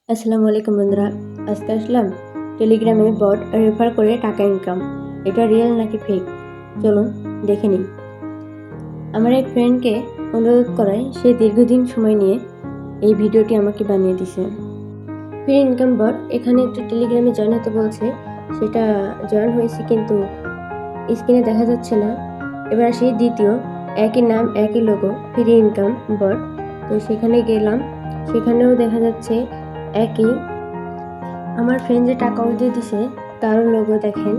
আসসালামু আলাইকুম বন্ধুরা। আজকে আসলাম টেলিগ্রামে বট রেফার করে টাকা ইনকাম। এটা রিয়েল নাকি ফেক, চলুন দেখে নিই। আমার এক ফ্রেন্ডকে অনুরোধ করায় সে দীর্ঘদিন সময় নিয়ে এই ভিডিওটি আমাকে বানিয়ে দিছে। ফ্রি ইনকাম বট এখানে একটু টেলিগ্রামে জয়েন হতে বলছে, সেটা জয়েন হয়েছে কিন্তু স্ক্রিনে দেখা যাচ্ছে না। এবার আসি দ্বিতীয়, একই নাম একই লোগো, ফ্রি ইনকাম বট। তো সেখানে গেলাম, সেখানেও দেখা যাচ্ছে একই। আমার ফ্রেন্ড যে টাকা উইথড্র দিছে তারও লোগো দেখেন,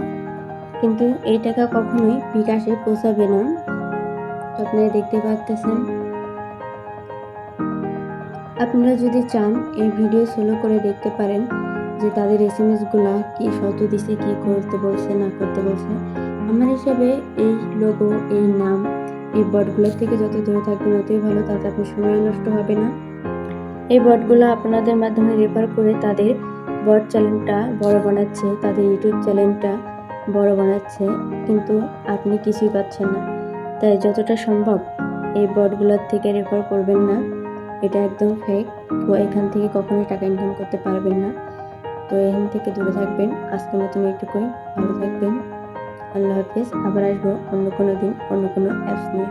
কিন্তু এই টাকা কখনোই বিকাশে পৌঁছাবে না। আপনারা দেখতে পাচ্ছেন। আপনারা যদি চান এই ভিডিও সোলো করে দেখতে পারেন যে তাদের SMS গুলা কি শর্ত দিছে, কি করতে বলছে না করতে বলছে। আমার হিসাবে এই লোগো, এই নাম, এই বটগুলোর থেকে যত দূরে থাকবেন ততই ভালো, তাতে আপনার সময় নষ্ট হবে না। এই বটগুলো আপনাদের মাধ্যমে রেফার করে তাদের বট চ্যানেলটা বড় বানাচ্ছে, তাদের ইউটিউব চ্যানেলটা বড় বানাচ্ছে, কিন্তু আপনি কিছুই পাচ্ছেন না। তাই যতটা সম্ভব এই বটগুলোর থেকে রেফার করবেন না, এটা একদম ফেক। তো এখান থেকে কখনোই টাকা ইনকাম করতে পারবেন না। তো এখান থেকে দূরে থাকবেন। আজকের মতন এইটুকুই, ভালো থাকবেন। আল্লাহ হাফেজ। আবার আসবো অন্য কোনো দিন অন্য কোনো অ্যাপস নিয়ে।